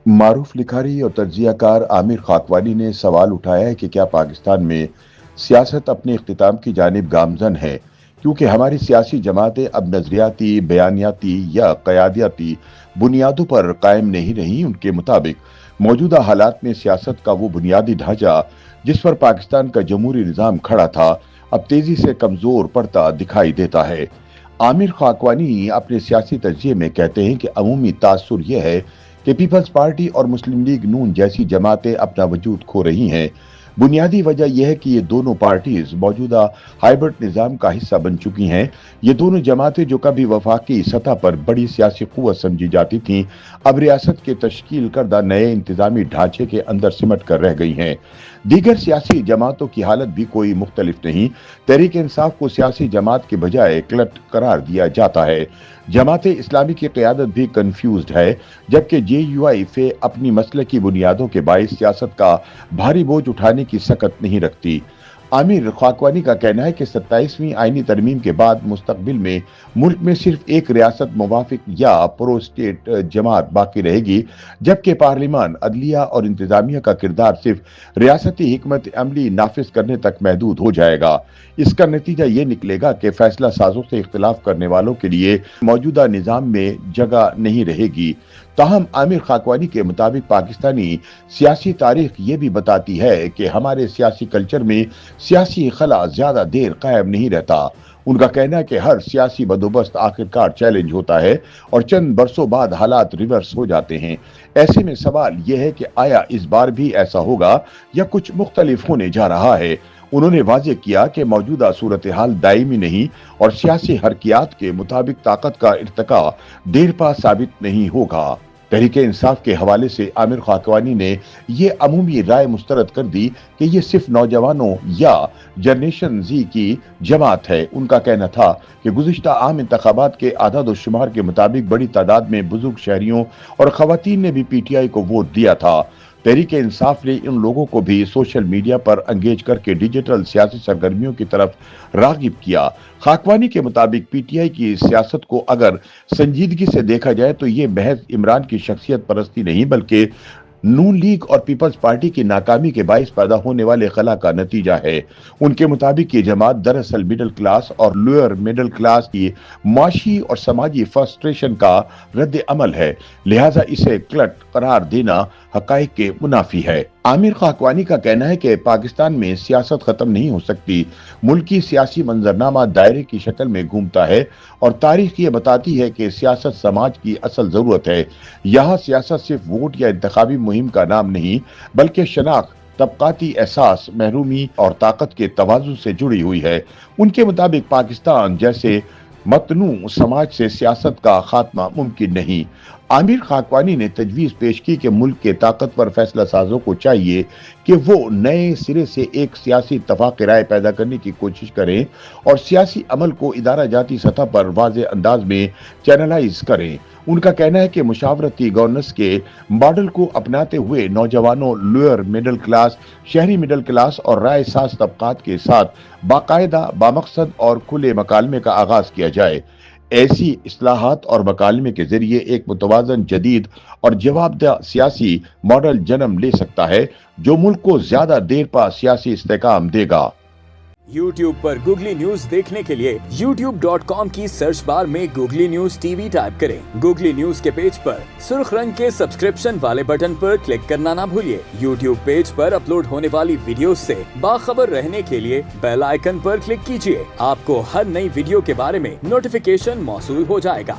मारूफ लिखारी और तज्जिया कार आमिर खाकवानी ने सवाल उठाया है कि क्या पाकिस्तान में सियासत अपने इख्तिताम की जानिब गामजन है, क्योंकि हमारी सियासी जमातें अब नजरियाती, बयानियाती या क़यादियाती बुनियादों पर कायम नहीं रहीं। उनके मुताबिक मौजूदा हालात में सियासत का वो बुनियादी ढांचा जिस पर पाकिस्तान का जमहूरी निज़ाम खड़ा था, अब तेजी से कमजोर पड़ता दिखाई देता है। आमिर खाकवानी अपने सियासी तज्जिये में कहते हैं कि अमूमी तासुर यह है कि पीपल्स पार्टी और मुस्लिम लीग नून जैसी जमातें अपना वजूद खो रही हैं। बुनियादी वजह यह है कि ये दोनों पार्टीज मौजूदा हाइब्रिड निज़ाम का हिस्सा बन चुकी हैं। ये दोनों जमातें जो कभी वफाकी सतह पर बड़ी सियासी कुव्वत समझी जाती थीं, अब रियासत के तश्कील करदा नए इंतजामी ढांचे के अंदर सिमट कर रह गई हैं। दीगर सियासी जमातों की हालत भी कोई मुख्तलिफ नहीं। तहरीक इंसाफ को सियासी जमात के बजाय क्लट करार दिया जाता है। जमात इस्लामी की क़यादत भी कन्फ्यूज्ड है, जबकि JUI अपनी मसलकी बुनियादों के बाइस सियासत का भारी बोझ उठाने की सकत नहीं रखती। आमिर खाकवानी का कहना है कि 27वीं आईनी तरमीम के बाद मुस्तकबिल में मुल्क में सिर्फ एक रियासत मुवाफिक या प्रो स्टेट जमात बाकी रहेगी, जबकि पार्लिमान, अदलिया और इंतजामिया का किरदार सिर्फ रियासती हिकमत अमली नाफिज करने तक महदूद हो जाएगा। इसका नतीजा ये निकलेगा कि फैसला साजों से इख्तिलाफ करने वालों के लिए मौजूदा निज़ाम में जगह नहीं रहेगी। ताहम आमिर खाकवानी के मुताबिक पाकिस्तानी सियासी तारीख ये भी बताती है कि हमारे सियासी कल्चर में सियासी खला ज्यादा देर कायम नहीं रहता। उनका कहना है कि हर सियासी बंदोबस्त आखिरकार चैलेंज होता है और चंद बरसों बाद हालात रिवर्स हो जाते हैं। ऐसे में सवाल यह है कि आया इस बार भी ऐसा होगा या कुछ मुख्तलिफ होने जा रहा है। उन्होंने वाज़ेह किया कि मौजूदा सूरत हाल दायमी नहीं और सियासी हरकियात के मुताबिक ताकत का इर्तिका देर पा साबित नहीं होगा। तहरीक इंसाफ के हवाले से आमिर खाकवानी ने ये अमूमी राय मुस्तरद कर दी कि ये सिर्फ नौजवानों या जनरेशन जी की जमात है। उनका कहना था कि गुज़िश्ता आम इंतखाबात के आदाद शुमार के मुताबिक बड़ी तादाद में बुजुर्ग शहरियों और खवातीन ने भी PTI को वोट दिया था। तहरीक इंसाफ ने इन लोगों को भी सोशल मीडिया पर एंगेज करके डिजिटल सियासी सरगर्मियों की तरफ रागिब किया। खाकवानी के मुताबिक PTI की सियासत को अगर संजीदगी से देखा जाए तो ये महज इमरान की शख्सियत परस्ती नहीं, बल्कि नून लीग और पीपल्स पार्टी की नाकामी के बाइस पैदा होने वाले खला का नतीजा है। उनके मुताबिक ये जमात दरअसल मिडिल क्लास और लोअर मिडिल क्लास की माशी और समाजी फ्रस्ट्रेशन का रद्द अमल है, लिहाजा इसे क्लट करार देना हकाइक के मुनाफी है। आमिर खाकवानी का कहना है कि पाकिस्तान में सियासत खत्म नहीं हो सकती। मुल्की सियासी मंजरनामा दायरे की शक्ल में घूमता है और तारीख ये बताती है कि सियासत समाज की असल जरूरत है। यहाँ सियासत सिर्फ वोट या इंतखाबी मुहिम का नाम नहीं, बल्कि शनाख्त, तबकाती एहसास, महरूमी और ताकत के तवाज़ुन से जुड़ी हुई है। उनके मुताबिक पाकिस्तान जैसे मतनू समाज से सियासत का खात्मा मुमकिन नहीं। आमिर खाकवानी ने तजवीज़ पेश की कि मुल्क के ताकतवर फैसला साजों को चाहिए कि वो नए सिरे से एक सियासी इत्तफाक राय पैदा करने की कोशिश करें और सियासी अमल को इदारा जाती सतह पर वाज़ेह अंदाज में चैनलाइज करें। उनका कहना है कि मुशावरती गवर्नेंस के मॉडल को अपनाते हुए नौजवानों, लोअर मिडिल क्लास, शहरी मिडिल क्लास और राय साज तबकात के साथ बाकायदा, बामकसद और खुले मकालमे का आगाज किया जाए। ऐसी इस्लाहात और मकालमे के जरिए एक मुतवाज़न, जदीद और जवाबदेह सियासी मॉडल जन्म ले सकता है जो मुल्क को ज्यादा देर पा सियासी इस्तेकाम देगा। YouTube पर गूगली न्यूज देखने के लिए youtube.com की सर्च बार में गूगली न्यूज TV टाइप करें। गूगली न्यूज के पेज पर सुर्ख रंग के सब्सक्रिप्शन वाले बटन पर क्लिक करना ना भूलिए। YouTube पेज पर अपलोड होने वाली वीडियोस से बाखबर रहने के लिए बेल आइकन पर क्लिक कीजिए। आपको हर नई वीडियो के बारे में नोटिफिकेशन मौसूल हो जाएगा।